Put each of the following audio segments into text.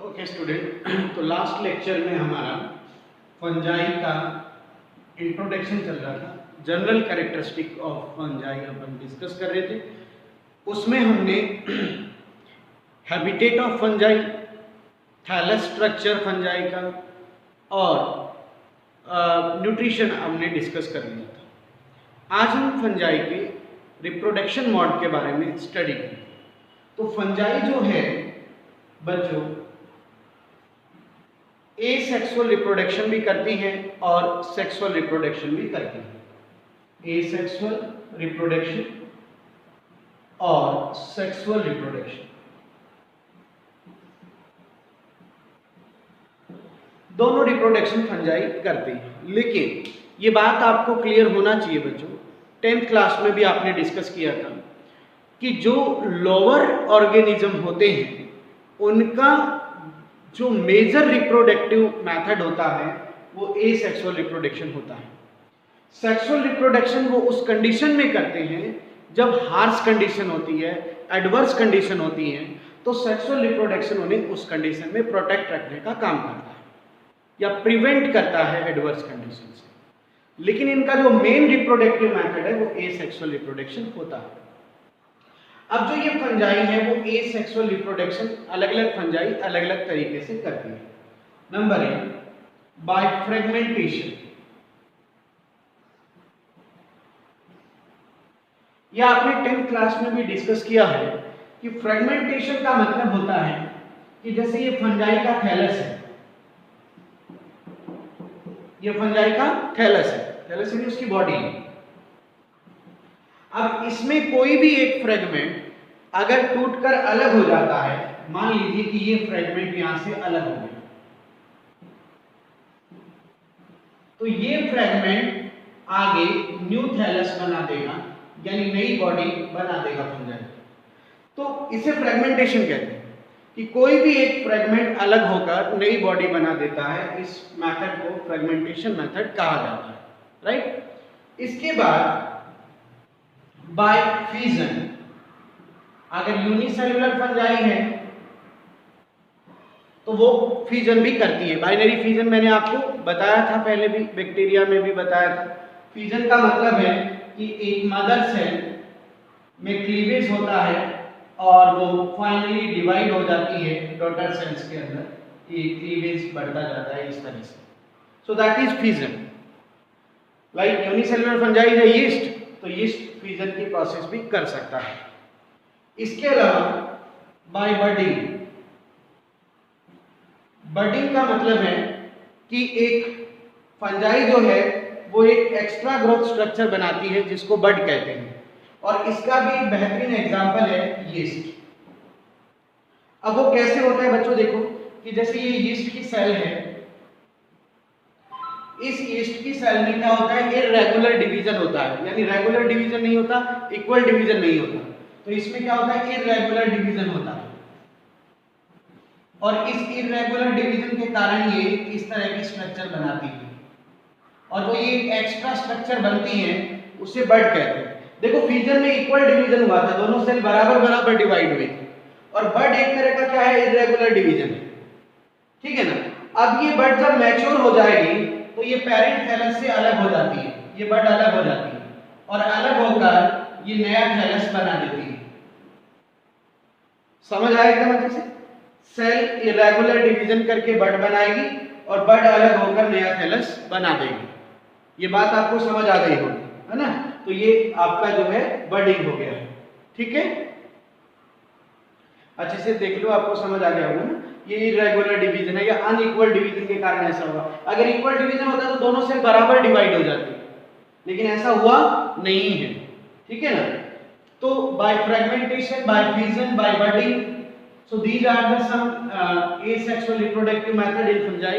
Okay student, तो last lecture में हमारा फंजाई का इंट्रोडक्शन चल रहा था। जनरल कैरेक्टरिस्टिक ऑफ फंजाई अपन डिस्कस कर रहे थे। उसमें हमने habitat of fungi, thallus structure fungi का और न्यूट्रिशन हमने डिस्कस कर लिया था। आज हम फंजाई के रिप्रोडक्शन मोड के बारे में स्टडी करेंगे। तो फंजाई जो है बच्चों एसेक्सुअल रिप्रोडक्शन भी करती हैं और सेक्सुअल रिप्रोडक्शन भी करती हैं। एसेक्सुअल रिप्रोडक्शन और सेक्सुअल रिप्रोडक्शन दोनों रिप्रोडक्शन फंजाई करती हैं। लेकिन ये बात आपको क्लियर होना चाहिए बच्चों, 10th क्लास में भी आपने डिस्कस किया था कि जो लोअर ऑर्गेनिज्म होते हैं उनका जो मेजर रिप्रोडक्टिव मेथड होता है वो एसेक्सुअल रिप्रोडक्शन होता है। सेक्सुअल रिप्रोडक्शन वो उस कंडीशन में करते हैं जब हार्श कंडीशन होती है, एडवर्स कंडीशन होती है, तो सेक्सुअल रिप्रोडक्शन उन्हें उस कंडीशन में प्रोटेक्ट रखने का काम करता है या प्रिवेंट करता है एडवर्स कंडीशन से। लेकिन इनका जो मेन रिप्रोडक्टिव मेथड है वो एसेक्सुअल रिप्रोडक्शन होता है। अब जो ये फंजाई है वो एसेक्सुअल रिप्रोडक्शन अलग अलग फंजाई अलग अलग तरीके से करती है। Number 1, by fragmentation. यह आपने 10th क्लास में भी डिस्कस किया है कि फ्रेगमेंटेशन का मतलब होता है कि जैसे ये फंजाई का थैलस है, ये फंजाई का थैलस है, थैलस यानी उसकी बॉडी है। अब इसमें कोई भी एक फ्रेगमेंट अगर टूटकर अलग हो जाता है, मान लीजिए कि ये फ्रेगमेंट यहां से अलग हो गया, तो ये फ्रेगमेंट आगे न्यू थैलस बना देगा यानी नई बॉडी बना देगा फंजाई। तो इसे फ्रेगमेंटेशन कहते हैं कि कोई भी एक फ्रेगमेंट अलग होकर नई बॉडी बना देता है। इस मेथड को फ्रेगमेंटेशन मेथड कहा जाता है, राइट। इसके बाद बाय फ्यूजन, अगर यूनिसेल्युलर फंजाई है तो वो फ्यूजन भी करती है। बाइनरी फ्यूजन मैंने आपको बताया था, पहले भी बैक्टीरिया में भी बताया था। फ्यूजन का मतलब है कि एक मदर सेल में क्लीवेज होता है और वो फाइनली डिवाइड हो जाती है डॉटर सेल्स के अंदर, ये क्लीवेज बढ़ता जाता है इस तरह से। So that is fusion. Like unicellular fungi है यीस्ट, तो यीस्ट फ्यूजन की प्रोसेस भी कर सकता है। इसके अलावा बाय बडिंग, बडिंग का मतलब है कि एक फंजाई जो है वो एक एक्स्ट्रा ग्रोथ स्ट्रक्चर बनाती है जिसको बड कहते हैं, और इसका भी एक बेहतरीन एग्जांपल है यीस्ट। अब वो कैसे होता है बच्चों, देखो कि जैसे ये यीस्ट की सेल है, इस यीस्ट की सेल में क्या होता है, इररेगुलर डिवीजन होता है, यानी रेगुलर डिवीजन नहीं होता, इक्वल डिवीजन नहीं होता। तो इसमें क्या होता है, इररेगुलर डिवीजन होता है, और इस इररेगुलर डिवीजन के कारण ये इस तरह की स्ट्रक्चर बनाती है, और जो ये एक्स्ट्रा स्ट्रक्चर बनती है उसे बड कहते हैं। देखो फ्यूजन में इक्वल डिवीजन हुआ था, दोनों सेल बराबर बराबर डिवाइड हुए थे, और बड एक तरह का क्या है, इररेगुलर डिवीजन है, ठीक है ना। अब ये बड जब मैच्योर हो जाएगी तो ये पेरेंट थैलस से अलग हो जाती है, ये बड अलग हो जाती है, और अलग होकर ये नया थैलस बना देती है। समझ आएगा मतलब से, सेल इरेगुलर डिवीजन करके बड बनाएगी और बड अलग होकर नया थैलस बना देगी। ये बात आपको समझ आ गई होगी, है ना। तो ये आपका जो है बडिंग हो गया है, ठीक है। अच्छे से देख लो, आपको समझ आ गया होगा ना। ये इरेगुलर डिवीजन है या अनइक्वल डिवीजन के कारण ऐसा हुआ। अगर इक्वल डिवीजन होता तो दोनों सेल बराबर डिवाइड हो जाते, लेकिन ऐसा हुआ नहीं है, ठीक है ना। तो by fragmentation, by fusion, by budding, so these are the some asexual reproductive method in fungi.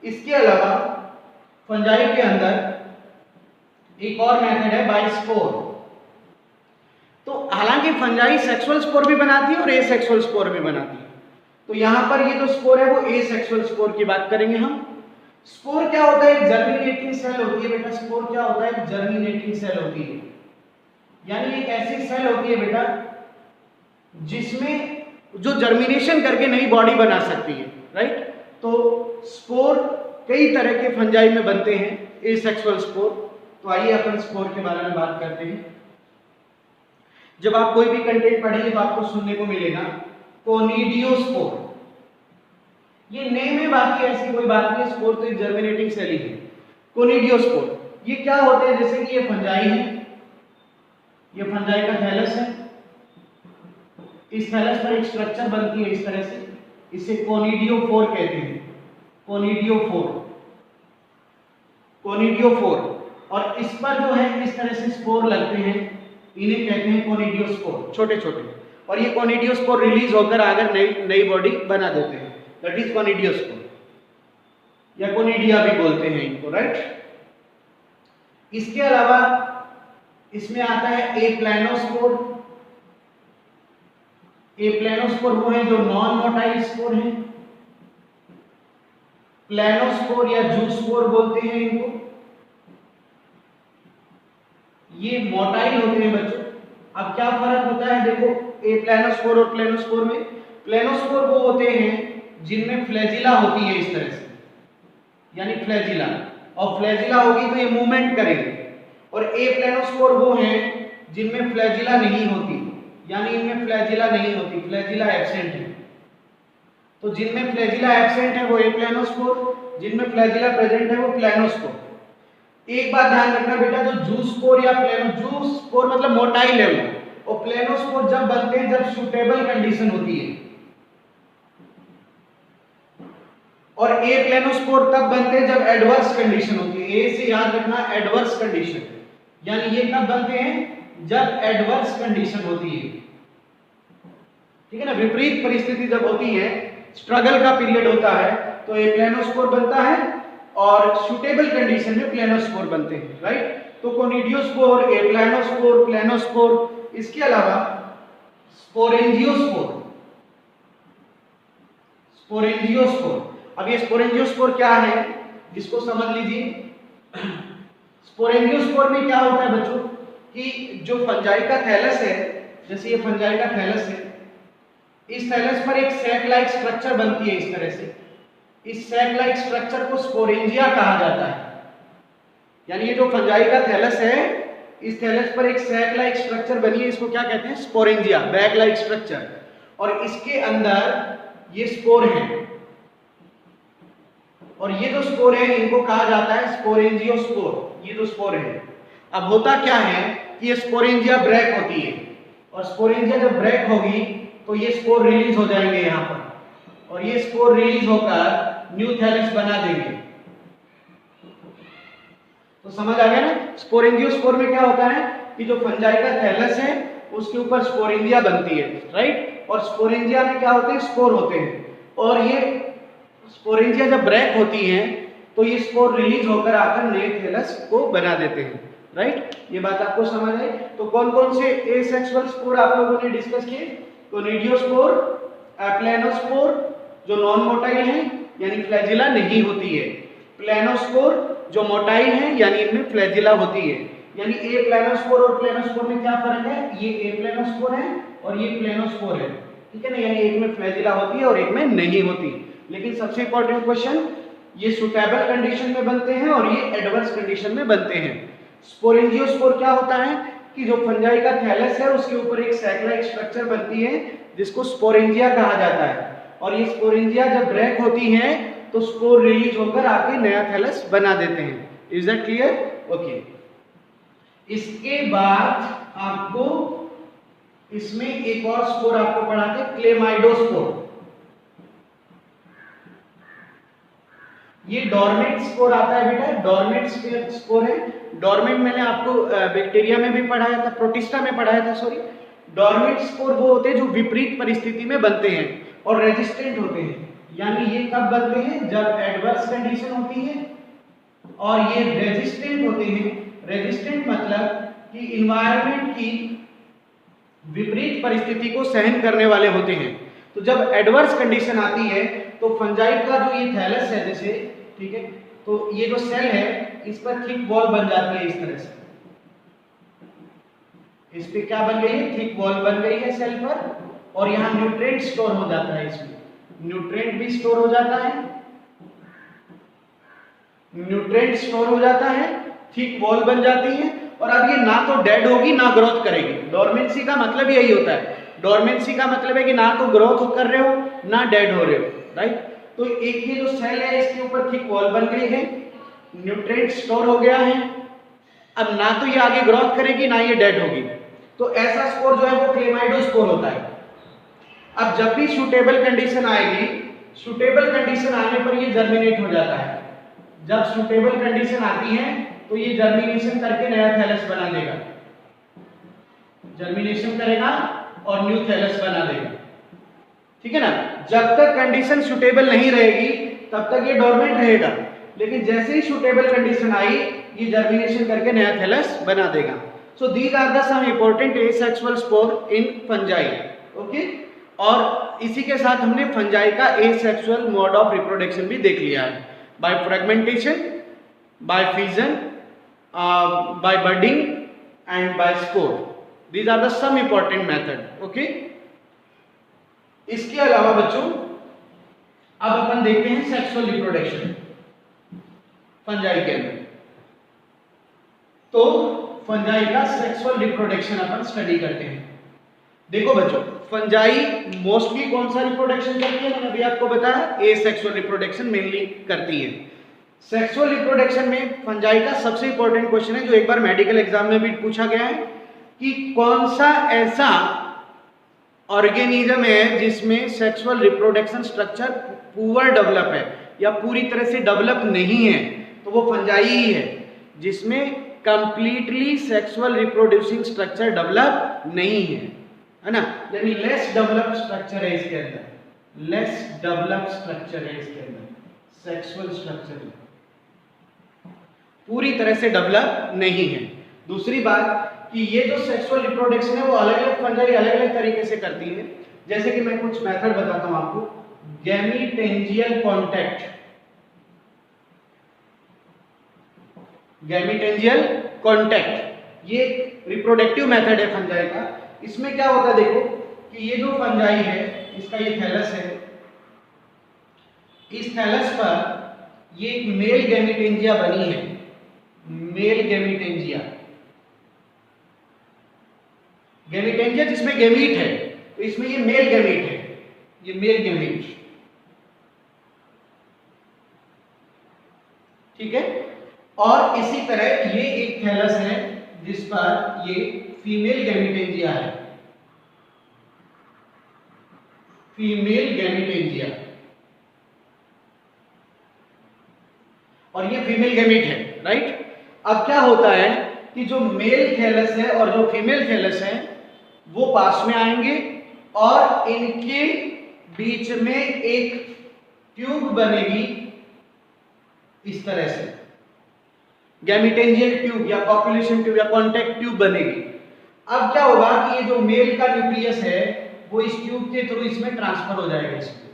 इसके अलावा फंजाई के अंदर एक और मेथड है बाय स्पोर। तो हालांकि फंजाई सेक्सुअल स्पोर भी बनाती है और एसेक्सुअल स्पोर भी बनाती है। तो यहां पर ये जो स्पोर है वो एसेक्सुअल स्पोर की बात करेंगे हम। स्पोर क्या होता है, एक जर्मिनेटिंग सेल होती है बेटा। स्पोर क्या होता है, एक जर्मिनेटिंग सेल होती है, यानी एक ऐसी सेल होती है बेटा जिसमें जो जर्मिनेशन करके नई बॉडी बना सकती है, राइट। तो स्पोर कई तरह के फंजाई में बनते हैं, एसेक्सुअल स्पोर। तो आइए अपन स्पोर के बारे में बात करते हैं। जब आप कोई भी कंटेंट पढ़ेंगे तो आपको सुनने को मिलेगा कोनिडियोस्पोर। ये नेम है, बाकी ऐसी कोई बात नहीं। स्पोर तो एक जर्मिनेटिंग सेल ही है। कोनिडियोस्पोर ये क्या होते हैं, जैसे कि ये फंजाई है, ये फंजाई का थैलस है। इस थैलस पर एक स्ट्रक्चर बनती है इस तरह से, इसे कोनिडियोफोर कहते हैं। Conidiophore, conidiophore. और इस पर जो है इस तरह से स्पोर लगते हैं, इन्हें कहते हैं कोनिडियोस्पोर, छोटे छोटे। और ये कोनिडियोस्पोर रिलीज होकर आकर नई बॉडी बना देते हैं, दैट इज कोनिडियोस्पोर, या कोनिडिया भी बोलते हैं इनको, राइट। इसके अलावा इसमें आता है एप्लैनोस्पोर। एप्लैनोस्पोर वो है जो नॉन मोटाइल स्पोर है। प्लैनोस्पोर या जूस्पोर बोलते हैं इनको, ये मोटाइल होते हैं बच्चों। अब क्या फर्क होता है, देखो एप्लैनोस्पोर और प्लैनोस्पोर में। प्लैनोस्पोर वो होते हैं जिनमें फ्लैजिला होती है इस तरह से, यानी फ्लैजिला, और फ्लैजिला होगी तो ये मूवमेंट करेंगे। और एप्लैनोस्पोर वो हैं जिनमें फ्लैजिला नहीं होती, यानी इनमें फ्लैजिला नहीं होती, फ्लैजिला एब्सेंट है। तो जिनमें फ्लैजिला एब्सेंट है वो एप्लैनोस्पोर, जिनमें फ्लैजिला प्रेजेंट है वो प्लैनोस्पोर। एक बात ध्यान रखना बेटा, जो जूस्पोर या जूस्पोर मतलब मोटाइल है वो, और प्लैनोस्पोर जब बनते हैं जब सूटेबल कंडीशन होती है, और एप्लैनोस्पोर तब बनते हैं जब एडवर्स कंडीशन होती है। ए से याद रखना, एडवर्स कंडीशन, यानी ये कब बनते हैं जब एडवर्स कंडीशन होती है, ठीक है ना। विपरीत परिस्थिति जब होती है, स्ट्रगल का पीरियड होता है, तो एप्लैनोस्पोर बनता है, और सूटेबल कंडीशन में प्लैनोस्पोर बनते हैं, राइट। तो कोनिडियोस्पोर, एप्लैनोस्पोर, प्लैनोस्पोर, इसके अलावा स्पोरेंजियोस्पोर। स्पोरेंजियोस्पोर, अब ये स्पोरेंजियोस्पोर क्या है इसको समझ लीजिए। स्पोरेंजियोस्पोर में क्या होता है बच्चों कि जो फंजाई का थैलस है, जैसे ये फंजाई का थैलस है, इस थैलस पर एक सैक लाइक स्ट्रक्चर बनती है इस तरह से। इस सैक लाइक स्ट्रक्चर को स्पोरेंजिया कहा जाता है। यानी ये जो फंजाई का थैलस है, इस थैलस पर एक सैक लाइक स्ट्रक्चर बनी है, इसको क्या कहते हैं, स्पोरेंजिया, बैग लाइक स्ट्रक्चर। और इसके अंदर ये स्पोर है, और ये जो स्पोर है इनको कहा जाता है स्पोरेंजियोस्पोर। ये जो स्पोर है, अब होता क्या है कि ये स्पोरेंजिया ब्रेक होती है, और स्पोरेंजिया जब ब्रेक होगी तो ये स्पोर रिलीज हो जाएंगे यहाँ पर, और ये स्पोर रिलीज होकर न्यू थैलस बना देंगे। तो समझ आ गया ना। स्पोरेंजियोस्पोर में क्या होता है कि जो फंजाई का थैलस है उसके ऊपर स्पोरेंजिया बनती है, राइट। और स्पोरेंजिया में क्या होते हैं, स्पोर होते हैं, और ये स्पोरेंजिया जब ब्रेक होती हैं तो ये स्पोर रिलीज होकर आकर नए थैलस को बना देते हैं, राइट। ये बात आपको समझ आई। तो कौन कौन से एसेक्सुअल स्पोर आप लोगों ने डिस्कस किए, कोनिडियोस्पोर, एप्लैनोस्पोर जो नॉन मोटाइल है यानी फ्लैजिला नहीं होती है, प्लैनोस्पोर जो मोटाइल है यानी इनमें फ्लैजिला होती है। यानी एप्लैनोस्पोर और प्लैनोस्पोर में क्या फर्क है, ये एप्लैनोस्पोर है और ये प्लैनोस्पोर है, ठीक है ना। यानी एक में फ्लैजिला होती है और एक में नहीं होती। लेकिन सबसे इंपॉर्टेंट क्वेश्चन, ये सूटेबल कंडीशन में बनते हैं और ये एडवर्स कंडीशन में बनते हैं। स्पोरेंजियोस्पोर क्या होता है कि जो फंजाई का थैलस है उसके ऊपर एक सैक लाइक स्ट्रक्चर बनती है जिसको स्पोरेंजिया कहा जाता है, और ये स्पोरेंजिया जब ब्रेक होती है तो स्पोर रिलीज होकर आके नया थैलस बना देते हैं। Is that clear? ओके। इसके बाद आपको इसमें एक और स्पोर आपको पढ़ाते हैं, क्लेमाइडोस्पोर। ये डॉर्मेंट स्पोर आता है बेटा, डॉर्मेंट स्पोर है। डॉर्मेंट मैंने आपको बैक्टीरिया में भी पढ़ाया था, प्रोटिस्टा में पढ़ाया था, सॉरी। डॉर्मेंट स्पोर वो होते हैं जो विपरीत परिस्थिति में बनते हैं और रेजिस्टेंट होते हैं। यानी ये कब बनते हैं, जब एडवर्स कंडीशन होती है, और ये रेजिस्टेंट होते हैं। रेजिस्टेंट मतलब कि इन्वायरमेंट की विपरीत परिस्थिति को सहन करने वाले होते हैं। तो जब एडवर्स कंडीशन आती है तो फंजाई का जो ये थैलस है जैसे, ठीक है, तो ये जो सेल है इस पर थिक वॉल बन जाती है इस तरह से। इस पे क्या बन गई है, थिक वॉल बन गई है सेल पर, और यहाँ न्यूट्रिएंट स्टोर हो जाता है, इसमें न्यूट्रिएंट भी स्टोर हो जाता है, न्यूट्रिएंट स्टोर हो जाता है, थिक वॉल बन जाती है। और अब ये ना तो डेड होगी ना ग्रोथ करेगी। डोरमेंसी का मतलब यही होता है, डोरमेंसी का मतलब है कि ना तो ग्रोथ कर रहे हो ना डेड हो रहे हो, राइट। तो एक ये जो सेल है इसके ऊपर थिक वॉल बन गई है, न्यूट्रिएंट स्टोर हो गया है, अब ना तो ये आगे ग्रोथ करेगी ना ये डेड होगी, तो ऐसा स्पोर जो है वो क्लेमाइडोस्पोर होता है। अब जब भी सूटेबल कंडीशन आएगी, सूटेबल कंडीशन आने पर ये जर्मिनेट हो जाता है। जब सूटेबल कंडीशन आती है तो ये जर्मिनेशन करके नया थैलस बना देगा, जर्मिनेशन करेगा और न्यू थैलस बना देगा, ठीक है ना। जब तक कंडीशन सूटेबल नहीं रहेगी तब तक ये डोरमेंट रहेगा, लेकिन जैसे ही सूटेबल कंडीशन आई ये जर्मिनेशन करके नया थैलस बना देगा। So these are the some important asexual spore in fungi, okay. और इसी के साथ हमने फंजाई का एसेक्सुअल मोड ऑफ रिप्रोडक्शन भी देख लिया है, by fragmentation, by fission, by budding and by spore. These are the some important method, okay. इसके अलावा बच्चों अब अपन देखते हैं सेक्सुअल रिप्रोडक्शन फंजाई के अंदर। तो फंजाई का सेक्सुअल रिप्रोडक्शन अपन स्टडी करते हैं। देखो बच्चों, फंजाई मोस्टली कौन सा रिप्रोडक्शन करती है, मैंने अभी आपको बताया एसेक्सुअल रिप्रोडक्शन मेनली करती है। सेक्सुअल रिप्रोडक्शन में फंजाई का सबसे इंपॉर्टेंट क्वेश्चन है जो एक बार मेडिकल एग्जाम में भी पूछा गया है कि कौन सा ऐसा ऑर्गेनिज्म है जिसमें sexual reproduction structure poor develop है या पूरी तरह से डेवलप नहीं है, तो वो फंजाई ही है जिसमें completely sexual reproducing structure develop नहीं है ना, यानी लेस डेवलप स्ट्रक्चर है इसके अंदर, लेस डेवलप स्ट्रक्चर है इसके अंदर, सेक्सुअल स्ट्रक्चर पूरी तरह से डेवलप नहीं है। दूसरी बात कि ये जो सेक्सुअल रिप्रोडक्शन है वो अलग अलग फंजाई अलग अलग तरीके से करती है। जैसे कि मैं कुछ मेथड बताता हूं आपको। गैमीटेंजियल कॉन्टैक्ट, गैमीटेंजियल कॉन्टैक्ट ये रिप्रोडक्टिव मेथड है फंजाई का। इसमें क्या होता है, देखो कि ये जो फंजाई है इसका ये थैलस है, इस थैलस पर ये एक मेल गैमीटेंजिया बनी है, मेल गैमीटेंजिया, गैमीटेंजिया जिसमें गैमीट है, तो इसमें ये मेल गैमीट है, ये मेल गैमीट, ठीक है। और इसी तरह ये एक थैलस है जिस पर ये फीमेल गैमीटेंजिया है, फीमेल गैमीटेंजिया, और ये फीमेल गैमीट है, राइट। अब क्या होता है कि जो मेल थैलस है और जो फीमेल थैलस है वो पास में आएंगे और इनके बीच में एक ट्यूब बनेगी इस तरह से, गैमीटेंजियल ट्यूब या कॉपुलेशन ट्यूब या कॉन्टैक्ट ट्यूब बनेगी। अब क्या होगा कि ये जो मेल का न्यूक्लियस है वो इस ट्यूब के थ्रू इसमें ट्रांसफर हो जाएगा, इसमें,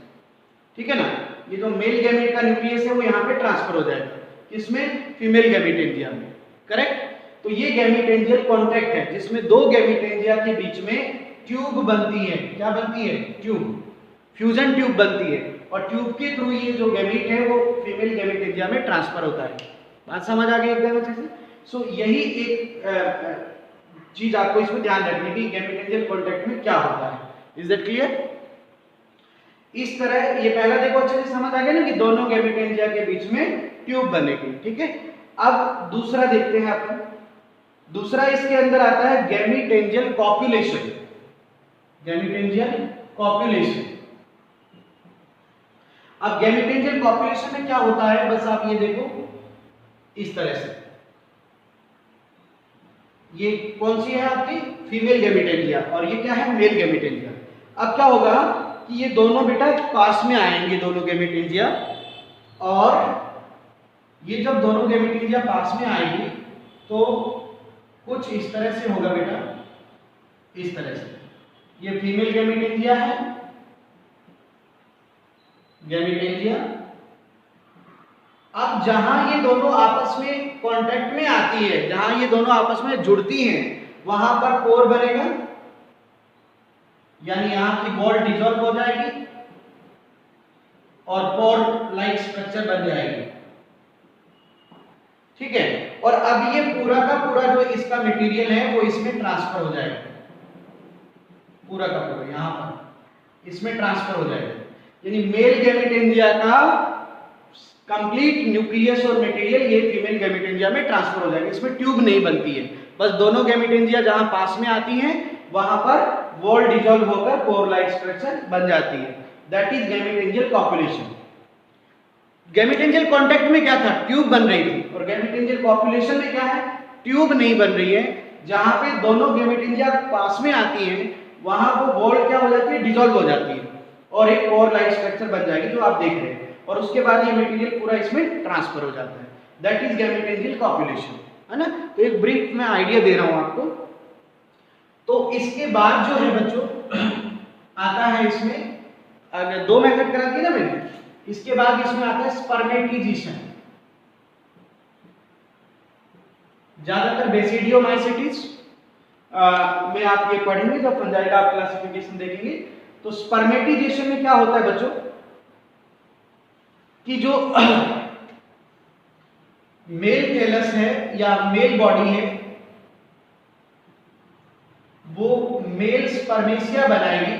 ठीक है ना। ये जो मेल गैमेट का न्यूक्लियस है वो यहाँ पे ट्रांसफर हो जाएगा, इसमें फीमेल गैमीटेंजिया में, करेक्ट। तो ये गैमीटेंजियल कॉन्टैक्ट है जिसमें दो गैमीटेंजिया के बीच में ट्यूब बनती है, क्या बनती है, ट्यूब, फ्यूजन ट्यूब बनती है, और ट्यूब के थ्रू ये जो गैमीट है वो फीमेल गैमीटेंजिया में ट्रांसफर होता है। बात समझ आ गई एकदम अच्छे से। सो यही एक चीज आपको इसमें ध्यान रखनी है कि गैमीटेंजियल कॉन्टैक्ट में क्या होता है। Is that clear? इस तरह ये पहला देखो अच्छे से समझ आ गया ना कि दोनों गैमीटेंजिया के बीच में ट्यूब बनेगी, ठीक है। अब दूसरा देखते हैं अपन। दूसरा इसके अंदर आता है गैमीटेंजियल कॉपुलेशन, गैमीटेंजियल कॉपुलेशन। अब गैमीटेंजियल कॉपुलेशन में क्या होता है, बस आप ये देखो इस तरह से, ये कौन सी है आपकी फीमेल गैमीटेंजिया और ये क्या है मेल गैमीटेंजिया। अब क्या होगा कि ये दोनों बेटा पास में आएंगे, दोनों गैमीटेंजिया, और ये जब दोनों गैमीटेंजिया पास में आएगी तो कुछ इस तरह से होगा बेटा, इस तरह से। ये फीमेल गैमीटेंजिया है, गैमीटेंजिया। अब जहां ये दोनों आपस में कांटेक्ट में आती है, जहां ये दोनों आपस में जुड़ती हैं, वहां पर पोर बनेगा, यानी यहाँ की वॉल डिसॉल्व हो जाएगी और पोर लाइक स्ट्रक्चर बन जाएगी। ठीक है, और अब ये पूरा का पूरा जो इसका मटेरियल है वो इसमें ट्रांसफर हो जाएगा, पूरा का पूरा यहाँ पर इसमें ट्रांसफर हो जाएगा। यानी मेल गैमेटेंजिया का कंप्लीट न्यूक्लियस और मटेरियल ये फीमेल गैमेटेंजिया में ट्रांसफर हो जाएगा। इसमें ट्यूब नहीं बनती है, बस दोनों गैमेटेंजिया जहां पास में आती हैं वहां पर वॉल डिसॉल्व होकर पोर लाइक स्ट्रक्चर बन जाती है। That is gametangial copulation. Gametangial contact में क्या था, ट्यूब बन रही थी, और गैमेटेंजियल कॉपुलेशन में क्या है, ट्यूब नहीं बन रही है। जहां पे दोनों गैमेटेंजिया पास में आती हैं वहां वो वॉल क्या हो जाती है, डिसॉल्व हो जाती है और एक पोर लाइक स्ट्रक्चर बन जाएगी जो आप देख रहे हैं, और उसके बाद ये मटेरियल पूरा इसमें ट्रांसफर हो जाता है। दैट इज गैमेटेंजियल कॉपुलेशन, है ना। तो एक ब्रीफ में आइडिया दे रहा हूं आपको। तो इसके बाद जो है बच्चों आता है इसमें, अगर दो मेथड करा दिए ना मैंने, इसके बाद इसमें आता है स्पर्मेटिजेशन। ज्यादातर बेसिडियोमाइसिटिस में आप ये पढ़ेंगे जब फंजाई का आप क्लासिफिकेशन देखेंगे। तो स्पर्मेटिजेशन में क्या होता है बच्चों कि जो मेल थैलस है या मेल बॉडी है वो मेल स्पर्मेशिया बनाएगी,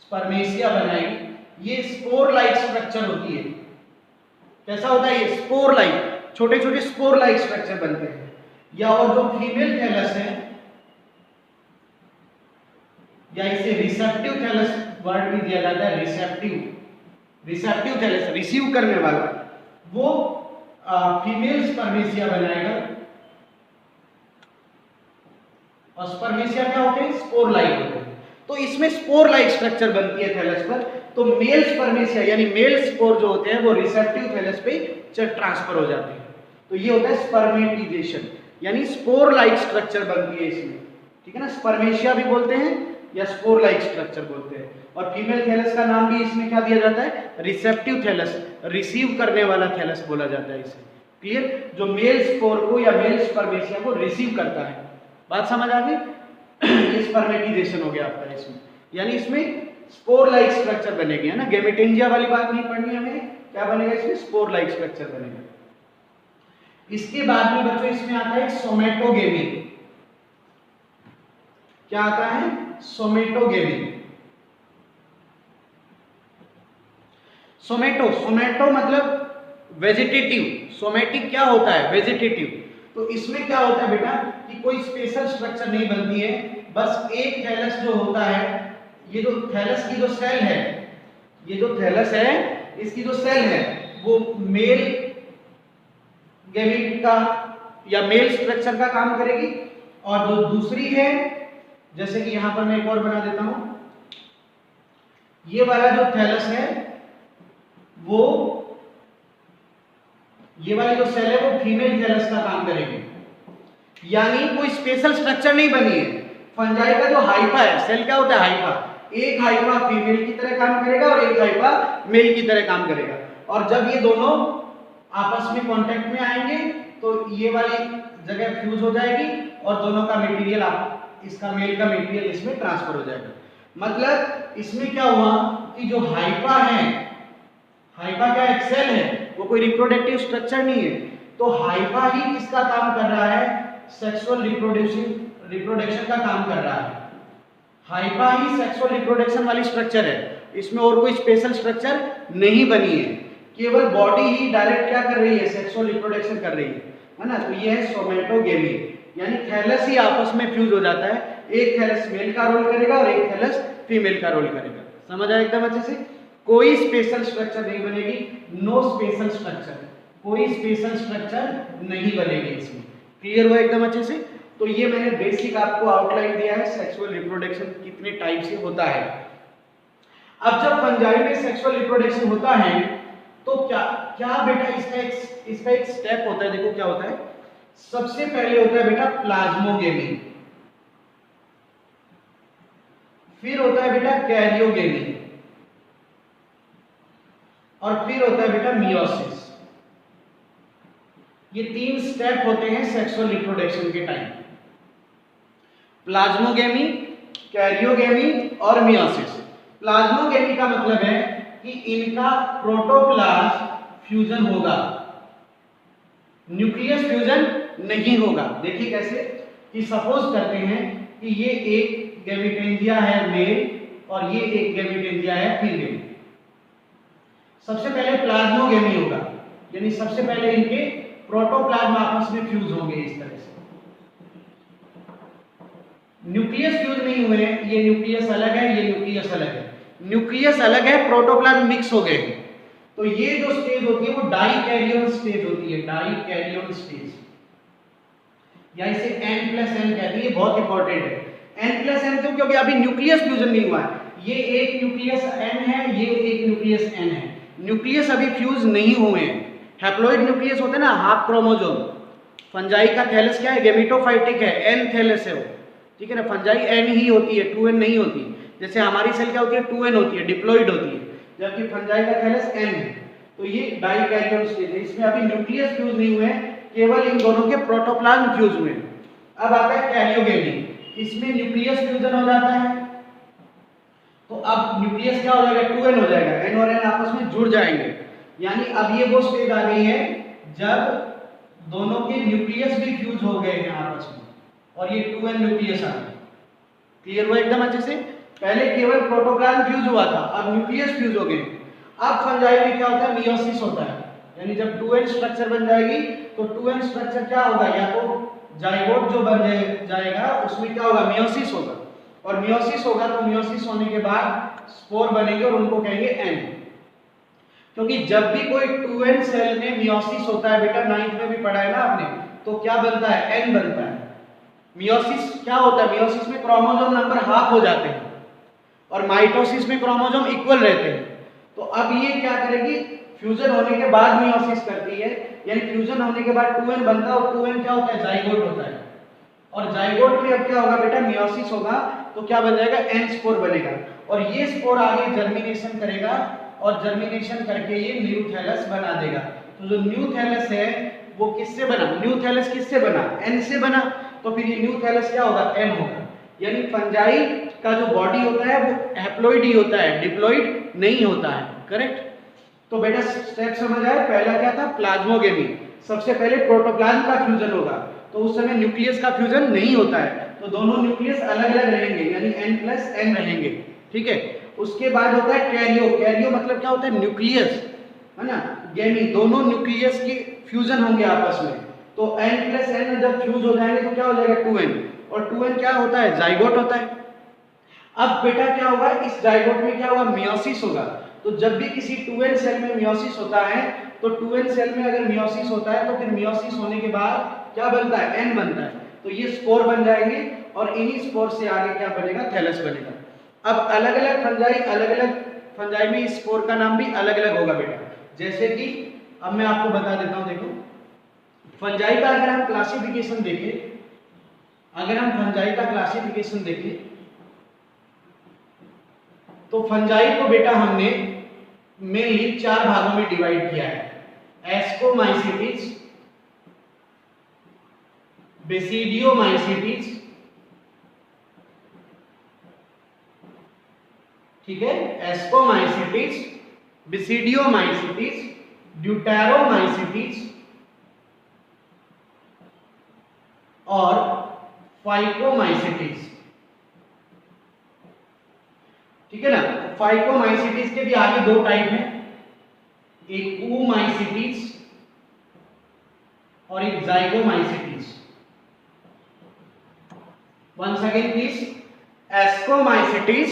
स्पर्मेशिया बनाएगी। ये स्पोर लाइक स्ट्रक्चर होती है। कैसा होता है ये, स्पोर लाइक, छोटे छोटे स्पोर लाइक स्ट्रक्चर बनते हैं। या और जो फीमेल थैलस है, या इसे रिसेप्टिव थैलस वर्ड भी दिया जाता है, रिसेप्टिव थैलस, रिसीव करने वाला, वो फीमेल स्पर्मेशिया बनाएगा। और स्पर्मेशिया क्या होते हैं, स्पोर लाइक होते हैं। तो इसमें स्पोर लाइक स्ट्रक्चर बनती है थैलस पर। तो मेल स्पर्मेशिया यानी मेल स्पोर जो होते हैं वो रिसेप्टिव थैलस पे ट्रांसफर हो जाते हैं। तो ये होता है स्पर्मेटिजेशन, यानी स्पोर लाइक स्ट्रक्चर बनती है इसमें। ठीक है ना, स्पर्मेशिया भी बोलते हैं या स्पोर लाइक स्ट्रक्चर बोलते हैं। और फीमेल थैलस का नाम भी इसमें क्या दिया जाता है, रिसेप्टिव थैलस, रिसीव करने वाला थैलस बोला जाता है इसे। क्लियर, जो मेल स्पोर को या मेल स्पर्मेशिया को रिसीव करता है। बात समझ आ गई? ये स्पर्मेटिजेशन हो गया आपका इसमें, यानी इसमें स्पोर लाइक स्ट्रक्चर बनेगी, है ना। गैमेटेंजिया वाली बात नहीं पढ़नी हमें, क्या बनेगा इसमें, स्पोर लाइक स्ट्रक्चर बनेगा। इसके बाद में बच्चों इसमें आता है सोमेटोगेमी। क्या आता है, सोमेटोगेमी। सोमेटो मतलब वेजिटेटिव, सोमेटिक क्या होता है, वेजिटेटिव। तो इसमें क्या होता है बेटा कि कोई स्पेशल स्ट्रक्चर नहीं बनती है, बस एक थैलस जो होता है, ये जो थैलस की जो सेल है, ये जो थैलस है इसकी जो सेल है वो मेल गैमेट का या मेल स्ट्रक्चर का काम करेगी। और जो दूसरी है, जैसे कि यहां पर मैं एक और बना देता हूं, ये वाला जो थैलस है वो, ये वाली जो सेल है वो फीमेल थैलस का काम करेगी। यानी कोई स्पेशल स्ट्रक्चर नहीं बनी है। फंजाई का जो हाइफा है, सेल क्या होता है, हाइफा, एक हाइफा फीमेल की तरह काम करेगा और एक हाइफा मेल की तरह काम करेगा। और जब ये दोनों आपस में कांटेक्ट में आएंगे तो ये वाली जगह फ्यूज हो जाएगी और दोनों का मटेरियल, आप इसका मेल का मटेरियल इसमें ट्रांसफर हो जाएगा। मतलब इसमें क्या हुआ कि जो हाइफा है, हाइफा क्या एक सेल है, वो कोई रिप्रोडक्टिव स्ट्रक्चर नहीं है। तो हाइफा ही किसका काम कर रहा है, सेक्सुअल रिप्रोडक्शन का काम कर रहा है। हाइफा ही सेक्सुअल रिप्रोडक्शन वाली स्ट्रक्चर है, इसमें और कोई स्पेशल स्ट्रक्चर नहीं बनी है। केवल बॉडी ही डायरेक्ट क्या कर रही है, सेक्सुअल रिप्रोडक्शन कर रही है ना। तो ये है सोमेटोगेमी, यानी थैलस ही आपस में फ्यूज हो जाता है। एक थैलस मेल का रोल करेगा और एक थैलस फीमेल का रोल करेगा। समझ आया एकदम अच्छे से? कोई स्पेशल स्ट्रक्चर नहीं बनेगी, नो स्पेशल स्ट्रक्चर, कोई स्पेशल स्ट्रक्चर नहीं बनेगी इसमें। क्लियर हुआ एकदम अच्छे से? तो ये मैंने बेसिक आपको आउटलाइन दिया है, सेक्सुअल रिप्रोडक्शन कितने टाइप से होता है। अब जब फंजाई में सेक्सुअल रिप्रोडक्शन होता है तो क्या क्या बेटा इसका एक स्टेप होता है। देखो क्या होता है, सबसे पहले होता है बेटा प्लाज्मोगेमी, फिर होता है बेटा कैरियोगेमी, और फिर होता है बेटा मियोसिस। ये 3 स्टेप होते हैं सेक्सुअल रिप्रोडक्शन के टाइम। प्लाज्मोगेमी, कैरियोगेमी और मियोसिस। प्लाज्मोगेमी का मतलब है कि इनका प्रोटोप्लाज्म फ्यूजन होगा, न्यूक्लियस फ्यूजन नहीं होगा। देखिए कैसे, कि सपोज करते हैं कि ये एक गैमेटेंजिया है मेल और ये एक गैमेटेंजिया है फीमेल। सबसे पहले प्लाज्मोगेमी होगा, यानी सबसे पहले इनके प्रोटोप्लाज्म आपस में फ्यूज होंगे इस तरह से। न्यूक्लियस फ्यूज नहीं हुए हैं, ये न्यूक्लियस अलग है, ये न्यूक्लियस अलग है, न्यूक्लियस अलग है, प्रोटोप्लाज्म मिक्स हो गए। तो ये जो स्टेज होती है वो डाइकैरियन स्टेज होती है, डाइकैरियन स्टेज, या इसे N+N कहते हैं। ये बहुत इंपॉर्टेंट है। N+N क्यों? क्योंकि अभी न्यूक्लियस फ्यूजन नहीं हुआ है। ये एक न्यूक्लियस N है, ये एक न्यूक्लियस N है, न्यूक्लियस अभी फ्यूज नहीं हुए हैं। हैप्लॉइड न्यूक्लियस होते हैं ना, हाफ क्रोमोसोम। फंजाई का थैलस क्या है? गैमेटोफाइटिक है, N थैलस है वो, ठीक है ना। फंजाई N ही होती है, 2N नहीं होती। जैसे हमारी सेल क्या होती है? 2N होती है, डिप्लॉइड होती है, जबकि फंजाई का थैलस N है। तो ये डाइकैरियन स्टेज है, इसमें अभी न्यूक्लियस फ्यूज नहीं हुए हैं, केवल इन दोनों के प्रोटोप्लाज्म फ्यूज हुए हैं। अब आता है कैरियोगेमी, इसमें न्यूक्लियस फ्यूजन हो जाता है। तो अब न्यूक्लियस क्या हो जाएगा? 2N हो जाएगा, N और N आपस में जुड़ जाएंगे। यानी अब ये वो स्टेज आ गई है जब दोनों के न्यूक्लियस भी फ्यूज हो गए हैं आपस में, और ये 2N न्यूक्लियस आ गए। क्लियर हुआ एकदम अच्छे से? पहले केवल प्रोटोप्लाज्म फ्यूज हुआ था, अब न्यूक्लियस फ्यूज हो गए। अब फंजाई में क्या होता है? मियोसिस होता है, यानी जब 2N स्ट्रक्चर बन जाएगी तो 2N स्ट्रक्चर क्या होगा? या तो जाइगोट जो बन जाएगा उसमें क्या होगा? मियोसिस होगा, और मियोसिस होगा तो मियोसिस होने के बाद स्पोर बनेंगे और उनको कहेंगे N। क्योंकि जब भी कोई 2N सेल में मियोसिस होता है, बेटा 9th में भी पढ़ा है ना आपने, तो क्या बनता है? N बनता है। मियोसिस क्या होता है? मियोसिस में क्रोमोसोम नंबर हाफ हो जाते हैं और माइटोसिस में क्रोमोसोम इक्वल रहते हैं। तो अब ये क्या करेगी? फ्यूजन होने के बाद मियोसिस करती है, यानी फ्यूजन होने के बाद 2N बनता है, और 2N क्या होता है? जाइगोट होता है। और जाइगोट में अब क्या होगा बेटा? मियोसिस होगा, तो क्या बन जाएगा? N स्पोर बनेगा, और ये स्पोर आगे जर्मिनेशन करेगा, और जर्मिनेशन करके ये न्यू थैलस बना देगा। तो जो न्यू थैलस है वो किससे बना? न्यू थैलस किससे बना? N से बना। तो फिर ये न्यू थैलस क्या होगा? N होगा। यानी फंजाई का जो बॉडी होता है वो हैप्लॉइड ही होता है, डिप्लॉइड नहीं होता है। करेक्ट? तो बेटा स्टेप समझ आए? पहला क्या था? प्लाज्मोगेमी। सबसे पहले प्रोटोप्लाज्म का फ्यूजन होगा, तो उस समय न्यूक्लियस का फ्यूजन नहीं होता है, तो दोनों न्यूक्लियस अलग अलग रहेंगे, यानी N+N रहेंगे। ठीक है? उसके बाद होता है कैरियो। कैरियो मतलब क्या होता है? न्यूक्लियस, है ना। गेमी, दोनों न्यूक्लियस की फ्यूजन होंगे आपस में, तो N+N जब फ्यूज हो जाएंगे तो क्या हो जाएगा? 2N, और 2N क्या होता है? जाइगोट होता है। अब बेटा क्या होगा? इस जाइगोट में क्या होगा? मियोसिस होगा। तो जब भी किसी 2N सेल में मियोसिस होता है, तो 2N सेल में अगर मियोसिस होता है तो फिर मियोसिस होने के बाद क्या बनता है? N बनता है। तो ये स्पोर बन जाएंगे, और इन्हीं स्पोर से आगे क्या बनेगा? थैलस बनेगा। अब अलग अलग फंजाई में इस स्पोर का नाम भी अलग अलग होगा बेटा। जैसे कि अब मैं आपको बता देता हूं, देखो फंजाई का अगर हम क्लासिफिकेशन देखें, तो फंजाई को बेटा हमने मेनली 4 भागों में डिवाइड किया है। एस्कोमाइसीटीज, बेसिडियोमाइसीटीज, ठीक है, एस्कोमाइसीटीज, बेसिडियोमाइसीटीज, ड्यूटेरोमाइसीटीज और फाइकोमाइसीटीज। ठीक है ना। फाइकोमाइसीटीज के भी आगे 2 टाइप हैं, एक oomaइसीटीज और एक zygomycetes. Once again please, ascomycetes,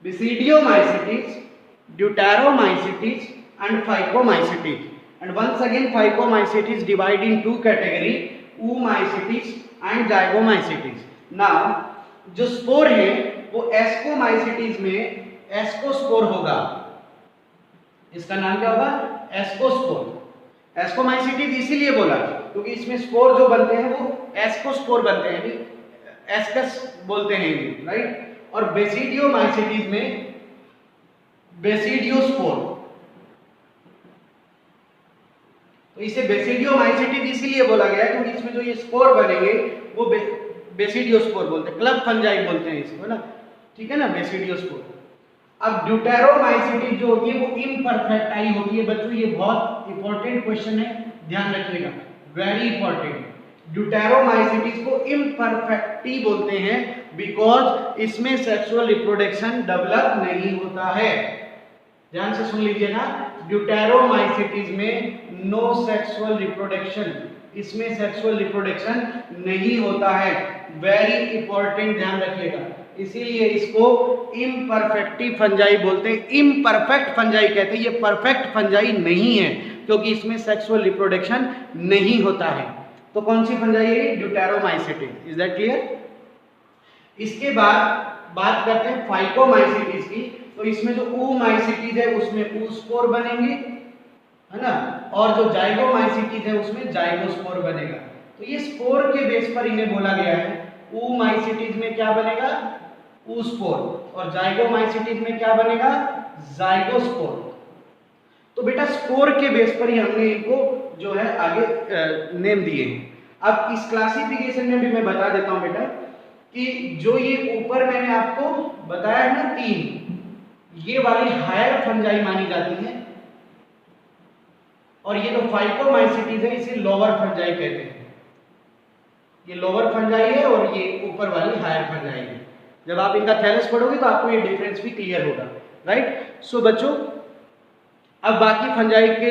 basidiomycetes, deuteromycetes and phycomycetes. And once again phycomycetes divide in 2 category, oomacytes and zygomycetes. Now जो स्पोर है वो एस्कोमाइसीटीज में एस्कोस्पोर होगा। इसका नाम क्या होगा? एस्कोस्पोर। एस्कोमाइसीटीज इसीलिए बोला क्योंकि इसमें स्पोर जो बनते हैं वो एस्कोस्पोर बनते हैं, यानी एस्कस बोलते हैं, राइट। और बेसिडियोमाइसीटीज में बेसिडियोस्पोर। तो इसे बेसिडियोमाइसीटीज इसीलिए बोला गया क्योंकि इसमें जो ये स्पोर बनेंगे वो बेसिडियोस्पोर बोलते हैं, क्लब फंजाई बोलते हैं इसको ना, ठीक है ना, बेसिडियोस्पोर। अब ड्यूटेरोमाइसीटीज जो होती है वो इम्परफेक्ट आई होती है बच्चों, ये बहुत इंपॉर्टेंट क्वेश्चन है, ध्यान रखिएगा, वेरी इंपॉर्टेंट। ड्यूटेरोमाइसीटीज को इम्परफेक्टी बोलते हैं बिकॉज इसमें सेक्सुअल रिप्रोडक्शन डेवलप नहीं होता है। ध्यान से सुन लीजिए ना, ड्यूटेरोमाइसीटीज में नो सेक्सुअल रिप्रोडक्शन, इसमें सेक्सुअल रिप्रोडक्शन नहीं होता है, वेरी इंपॉर्टेंट, ध्यान रखिएगा। इसीलिए इसको इम्परफेक्टी फंजाई बोलते हैं, इम्परफेक्ट फंजाई कहते हैं, ये परफेक्ट फंजाई नहीं है क्योंकि इसमें सेक्सुअल रिप्रोडक्शन नहीं होता है। तो कौन सी फंजाई है? ड्यूटेरोमाइसीटीज, इज दैट क्लियर? इसके बाद बात करते हैं फाइकोमाइसीटीज की। तो इसमें जो ooमाइसीटीज है उसमें ooस्पोर बनेंगे, है ना, और जो जाइगोमाइसीटीज है उसमें जाइगोस्पोर बनेगा। तो ये स्पोर के बेस पर इन्हें बोला गया है। ooमाइसीटीज में क्या बनेगा? ooस्पोर, और जाइगोमाइसीटीज में क्या बनेगा? जाइगोस्पोर। तो बेटा स्पोर के बेस पर ही हमने इनको जो है आगे नेम दिए हैं। अब इस क्लासिफिकेशन में भी मैं बता देता हूं बेटा कि जो ये ऊपर मैंने आपको बताया है ना 3, ये वाली हायर फंजाई मानी जाती है, और ये जो फाइकोमाइसीटीज है इसे लोअर फंजाई कहते हैं। ये लोअर फंजाई है और ये ऊपर वाली हायर फंजाई है। जब आप इनका थैलेस पढ़ोगे तो आपको ये डिफरेंस भी क्लियर होगा, राइट। सो बच्चों अब बाकी फंजाई के